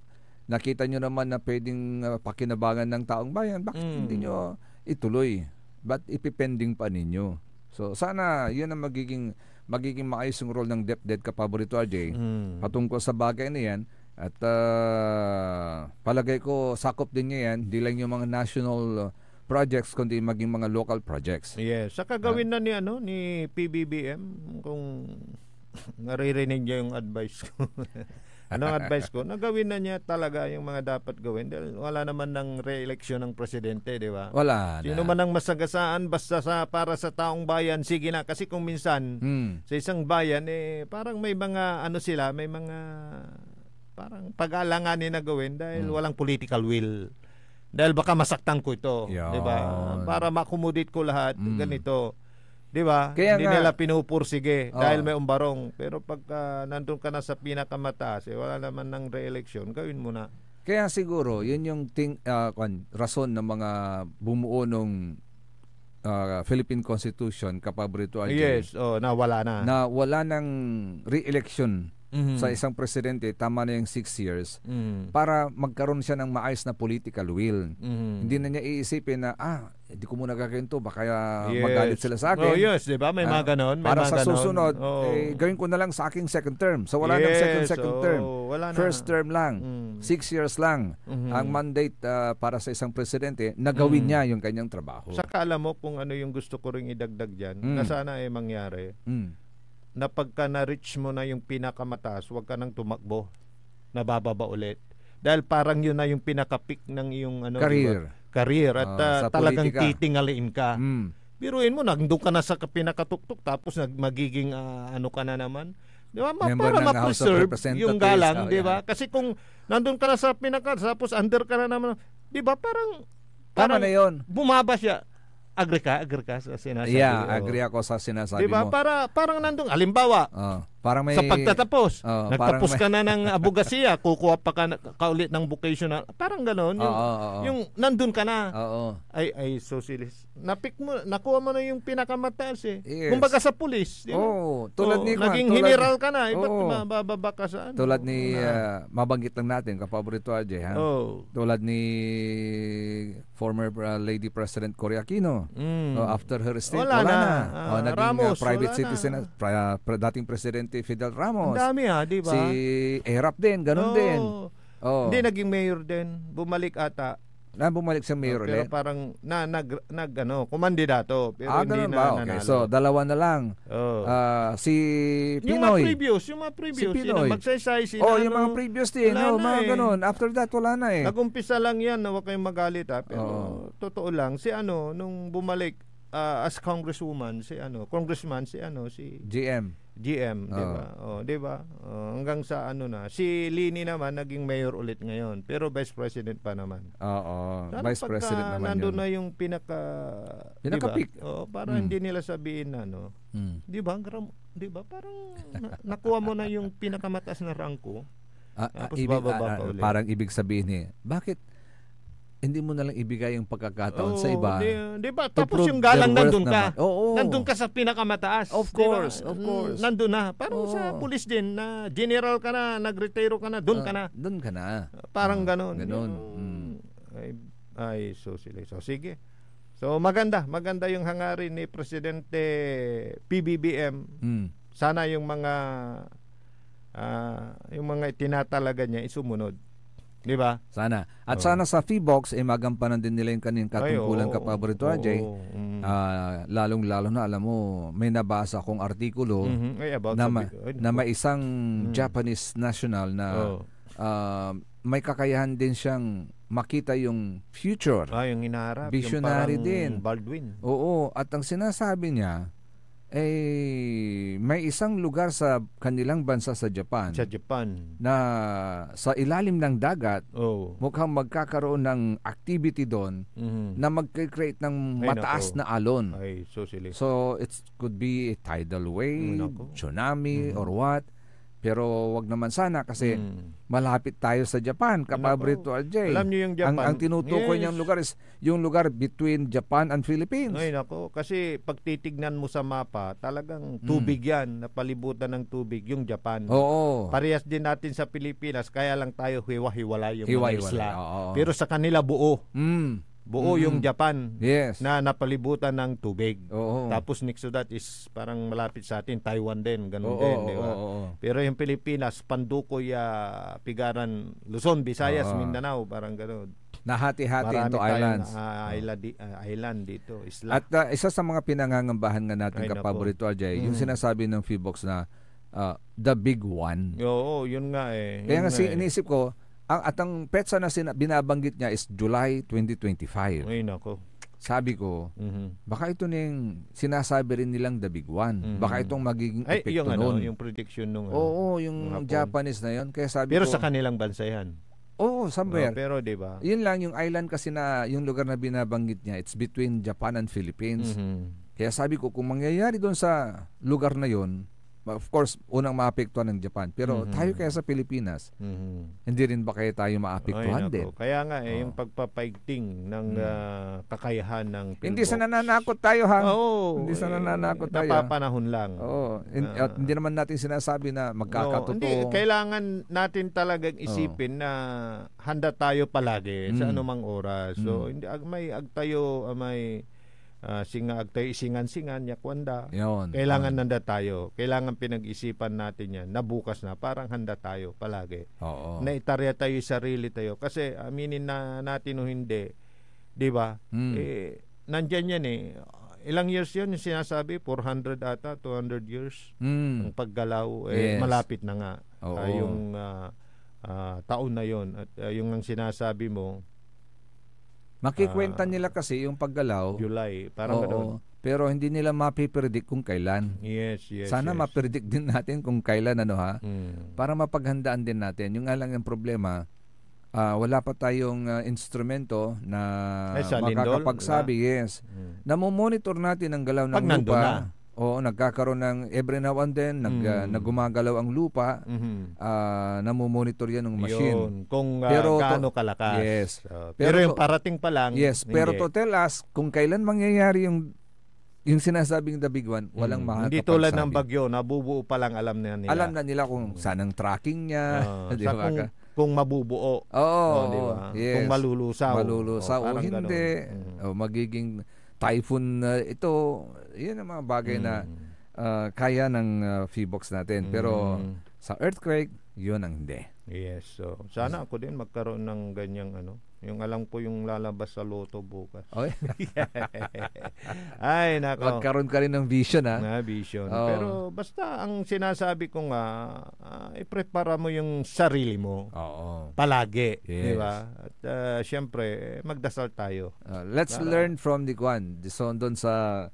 nakita nyo naman na pwedeng pakinabangan ng taong bayan, bakit hindi nyo ituloy? Ba't ipipending pa ninyo? So sana yun ang magiging maayos yung role ng DepEd Kapaborito RJ patungkol sa bagay na yan. At palagay ko sakop din niya yan, di lang yung mga national projects kundi maging mga local projects.
Saka gawin na ni PBBM kung naririnig niya yung advice ko. Anong advice ko? Nagawin na niya talaga yung mga dapat gawin dahil wala naman ng re-election ng presidente, di ba?
Wala.
Sino man ang masagasaan basta para sa taong bayan, sige na. Kasi kung minsan sa isang bayan, parang may mga may mga parang pag-aalanganin na gawin dahil walang political will. Dahil baka masaktan ko ito, di ba? Para makomodate ko lahat, ganito. Di ba? Hindi nila pinupursige dahil may umbarong. Pero pag nandun ka na sa pinakamataas, wala naman ng re-election, gawin mo na.
Kaya siguro, yun yung rason ng mga bumuo ng Philippine Constitution, Kapaborito RJ.
na wala na.
Na wala ng re-election sa isang presidente, tama na yung 6 years, para magkaroon siya ng maayos na political will. Hindi na niya iisipin na, hindi ko muna gagawin to, baka magalit sila sa akin.
Diba? May mga ganon.
Para sa susunod, gawin ko na lang sa aking second term. So wala nang second term. First term lang. 6 years lang ang mandate para sa isang presidente na gawin niya yung kanyang trabaho.
Saka alam mo kung ano yung gusto ko ring idagdag dyan, na sana mangyari. Na pagka na-reach mo na yung pinakamataas, huwag ka nang tumakbo, nabababa ulit. Dahil parang yun na yung pinaka-peak ng iyong career at talagang titingaliin ka. Biruin mo, nandun ka na sa pinakatuktok tapos magiging ka na naman. Di ba? Para ma-preserve yung galang, di ba? Kasi kung nandun ka na sa tapos under ka na naman, di ba? Parang
tama na yun.
Bumaba siya. Agree ka sa sinasabi.
Agree ako sa sinasabi
diba?
mo.
Parang nandun, halimbawa, parang may, sa pagtatapos, nagtapos ka na ng abogasiya, kukuha pa ka ulit ng vocational, parang gano'n, yung nandun ka na. Ay, socialist. Nakuha mo na yung pinakamataas Kumbaga sa pulis.
Tulad ni
naging general ka na, iba't mabababa ka sa
Tulad ni, mabanggit lang natin, Kapaborito RJ, tulad ni former Lady President Cory Aquino. After her state, wala na. Naging Ramos, private citizen, dating Presidente Fidel Ramos.
Ang dami di ba?
Si Erap din, ganun din.
Hindi, naging mayor din. Bumalik ata.
Bumalik sa mayor ulit.
Pero parang kumandidato. Pero hindi na nanalo.
So, dalawa na lang. Si Pinoy.
Yung mga previous. Si Pinoy. Magsaysay.
Yung mga previous din. Mga ganun. After that, wala na
Nag-umpisa lang yan. Huwag kayong magalit Pero totoo lang. Si nung bumalik as congresswoman, congressman, si GM, di ba? Di ba? Hanggang sa si Lini naman naging mayor ulit ngayon, pero vice president pa naman.
Vice president naman
nandun na yung
pinaka-peak.
Para hindi nila sabihin na di ba? Di ba? Parang nakuha mo na yung pinakamataas na rangko. Tapos bababa pa ulit.
Parang ibig sabihin bakit hindi mo na lang ibigay yung pagkakataon sa iba?
Di ba? Tapos yung galang nandun ka. Nandun ka sa pinakamataas.
Of course.
Nandun na. Parang sa pulis din na general ka na, nag-retiro ka na, dun ka na.
Dun ka na.
Parang ganon. Ay, so sila. So sige. So maganda yung hangarin ni Presidente PBBM. Sana yung mga tinatalaga niya isumunod. Di ba?
Sana. At sana sa Feebox magampanan din nila yung kaniyang katungkulan kapaborito, Jay. Lalong-lalo na alam mo, may nabasa kong artikulo na may isang Japanese national na may kakayahan din siyang makita yung future.
Yung hinaharap.
Visionary
yung
din.
Baldwin.
Oo. At ang sinasabi niya, may isang lugar sa kanilang bansa sa Japan. Na sa ilalim ng dagat, mukhang magkakaroon ng activity doon na mag-create ng mataas na alon. So it could be a tidal wave, tsunami, or what. Pero wag naman sana kasi malapit tayo sa Japan, kapaborito Jay.
Alam niyo yung Japan.
Ang tinutukoy niyang lugar is yung lugar between Japan and Philippines.
Ay nako, kasi pag titignan mo sa mapa, talagang tubig yan, napalibutan ng tubig yung Japan.
Oo.
Parehas din natin sa Pilipinas, kaya lang tayo hiwa-hiwalay yung mga isla.
Oo.
Pero sa kanila buo. Buo yung Japan na napalibutan ng tubig. Tapos next to that is parang malapit sa atin, Taiwan din, ganun din, di ba? Pero yung Pilipinas, Pandukoy, Pigaran, Luzon, Visayas, Mindanao, parang ganun.
Nahati-hati into islands.
Island dito, isla.
At isa sa mga pinangangambahan nga natin kapaborito, Ajay, yung sinasabi ng Feebox na the big one.
Oo, yun nga eh.
Kaya nga inisip ko, ang petsa na binabanggit niya is July 2025.
Ay, nako.
Sabi ko, baka ito na yung sinasabi rin nilang the big one. Baka itong magiging epekto noon.
Yung prediction nung
Oo, yung Japanese na yun. Kaya sabi
pero
ko,
sa kanilang bansa yan.
Oo, somewhere.
Pero di ba?
Yun lang yung island kasi na yung lugar na binabanggit niya, it's between Japan and Philippines. Kaya sabi ko, kung mangyayari doon sa lugar na yun, of course, unang maapektuhan ng Japan. Pero tayo kaya sa Pilipinas, hindi rin ba kaya tayo maapektuhan din?
Kaya nga yung pagpapaigting ng kakayahan ng Philbox.
Hindi sa nananakot tayo, ha? Hindi sa nananakot tayo.
Napapanahon lang.
At hindi naman natin sinasabi na magkakatotoo.
Hindi, kailangan natin talagang isipin na handa tayo palagi sa anumang oras. So, hindi may agtayo, may singa agtay isingan-singan yakwanda. Kailangan nanda tayo. Kailangan pinag-isipan natin yan na bukas na parang handa tayo palagi. Na itarya tayo sarili tayo kasi aminin na natin o hindi, 'di ba? Nandiyan yan ilang years yun yung sinasabi, 400 ata, 200 years ang paggalaw malapit na nga yung taon na yon at yung ang sinasabi mo
makikwenta nila kasi yung paggalaw
July, parang ganoon.
Pero hindi nila mapipredict kung kailan. Sana mapredict din natin kung kailan para mapaghandaan din natin. Yung nga lang yung problema, wala pa tayong instrumento na makakapagsabi. Namomonitor natin ang galaw ng lupa. Nagkakaroon ng every now and then naggumagalaw ang lupa. Namomonitor yan ng machine.
Kung gaano kalakas. Pero yung parating pa lang.
Pero to tell us kung kailan mangyayari yung sinasabing the big one, walang makakapagsabi.
Hindi tulad ng bagyo, nabubuo pa lang alam na nila.
Alam na nila kung saan ang tracking niya.
Kung mabubuo. Diba? Kung malulusaw.
O hindi. Magiging typhoon ito, yun ang mga bagay na kaya ng Feebox natin. Pero sa earthquake, yun ang hindi.
So sana ako din magkaroon ng ganyang yung alam ko yung lalabas sa loto bukas. Ay, nako.
Magkaroon ka rin ng vision,
vision. Pero basta ang sinasabi ko nga, i-prepara mo yung sarili mo. Palagi, di ba? At syempre, magdasal tayo.
Let's learn from the doon sa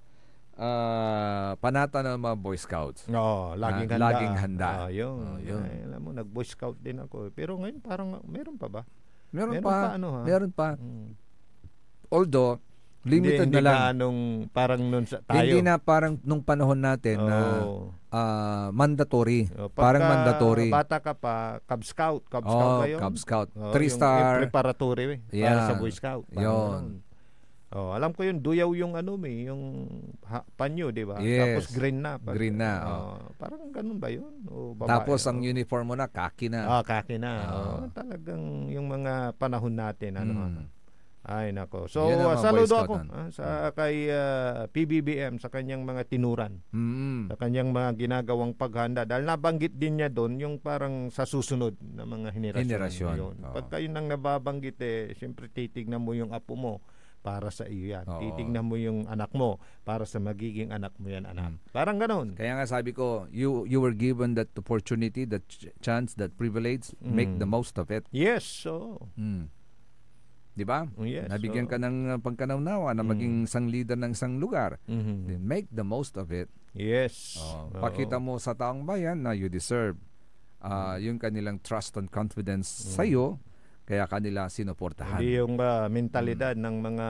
panata ng mga Boy Scouts.
Laging handa.
Yun.
Alam mo, nag-Boy Scout din ako. Pero ngayon parang meron pa ba?
Meron pa. Although limited
hindi
na lang.
Parang nun sa tayo.
Hindi na parang nung panahon natin na mandatory. Parang mandatory.
Bata ka pa, Cub Scout ba yun?
Cub Scout. 3-star.
Preparatory para sa Boy Scout.
Yun.
Alam ko yun, duyaw yung yung panyo, di ba? Tapos green na. Parang ganun ba yun?
Tapos ang uniform mo na, khaki na.
Khaki na. Talagang yung mga panahon natin, Ay nako. So saludo ako sa kay PBBM sa kanyang mga tinuran. Sa kanyang mga ginagawang paghanda dahil nabanggit din niya doon yung parang sa susunod na mga henerasyon. Pag kayo nang nababanggit siyempre titignan mo yung apo mo para sa iyo yan. Titignan mo yung anak mo para sa magiging anak mo yan, anak. Parang ganoon.
Kaya nga sabi ko, you were given that opportunity, that chance, that privilege, make the most of it.
Yes, so.
Di ba?
Yes,
nabigyan ka ng pagkanaunawa na maging isang leader ng isang lugar. Then make the most of it.
Yes.
Pakita mo sa taong bayan na you deserve yung kanilang trust and confidence sa iyo, kaya kanila sinuportahan.
Hindi yung mentalidad ng mga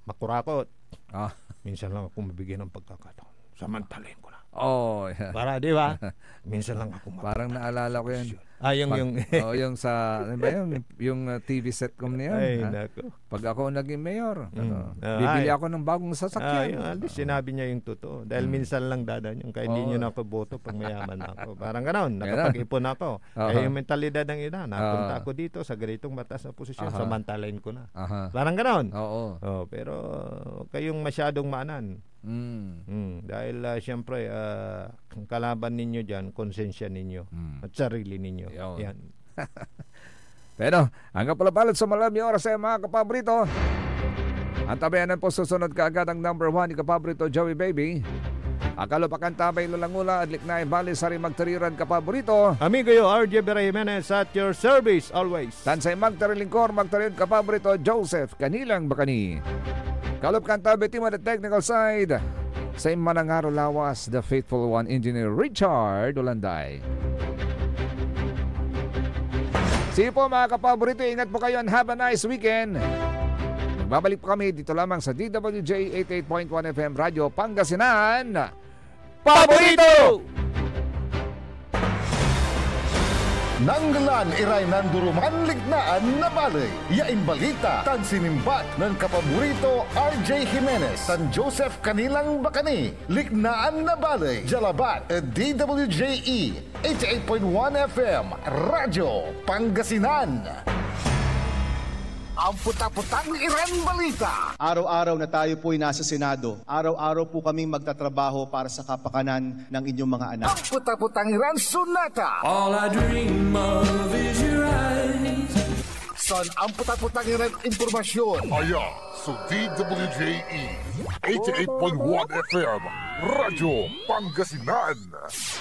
makurakot. Minsan lang ako mabigyan ng pagkakataon. Samantalin ko na.
Yeah.
Para di ba? Minsan lang ako
parang naalala ko yan. Yung sa ano ba yung TV setcom niya.
Ay, nako.
Pag ako naging mayor, bibili ako ng bagong sasakyan.
Sinabi niya yung totoo. Dahil minsan lang dadan yung kaya hindi niyo na ako boto pag mayaman ako. Parang ganoon, nakapag-ipon ako. Kaya yung mentalidad ng ina, napunta ako dito sa ganitong mataas na posisyon, samantalain ko na. Parang ganoon. Pero kayong masyadong maanan. Dahil siyempre ang kalaban ninyo dyan, konsensya ninyo at sarili ninyo. Yan.
Pero hanggang palapalad sa malaming oras mga kapabrito. Ang tabayanan po susunod kaagad ang number 1 ni kapabrito Joey Baby. Akalopakan tabay lalangula at liknay bali sari magtariran kapabrito.
Amigo yo RJ Beray Jimenez at your service always.
Tansay magtarilingkor magtarin kapabrito Joseph Kanilang Bakani. Kalupkan tabi team on the technical side. Sa Manangaro Lawas, the faithful one, Engineer Richard Olanday. Sige po mga kapaborito, ingat po kayo and have a nice weekend. Magbabalik po kami dito lamang sa DWJ 88.1 FM Radio Pangasinan. Paborito!
Nanggalan iray nanduruman lignaan na balay. Yain balita tan sinimbat ng kapaborito RJ Jimenez tan Joseph Kanilang Bakani. Lignaan na balay. Jalabat DWJE 88.1 FM Radyo Pangasinan. Ang puta-putang Iran balita.
Araw-araw na tayo po'y nasa Senado. Araw-araw po kaming magtatrabaho para sa kapakanan ng inyong mga anak.
Ang puta-putang Iran sunata.
All I dream of is your eyes.
Son, ang puta-putang Iran impormasyon.
Aya, sa DWJE 88.1 FM Radyo Pangasinan.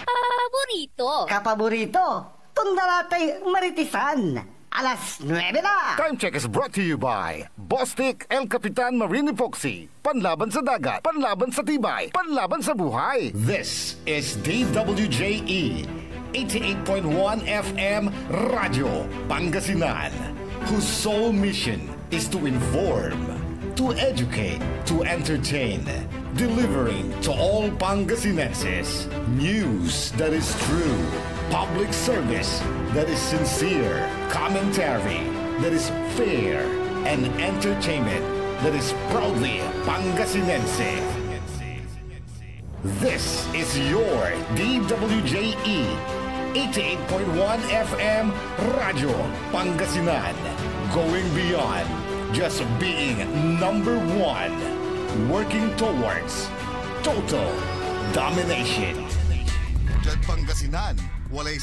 Paborito. Kapaborito. Tundalatay maritisan. Alas 9 na!
Time check is brought to you by Bostik El Capitan Marine Epoxy. Panlaban sa dagat, panlaban sa tibay, panlaban sa buhay. This is DWJE 88.1 FM Radio Pangasinan, whose sole mission is to inform, to educate, to entertain, delivering to all Pangasinenses news that is true, public service that is sincere, commentary that is fair, and entertainment that is proudly Pangasinense. This is your DWJE 88.1 FM Radio Pangasinan, going beyond just being number one, working towards total domination.
Diyan Pangasinan, walay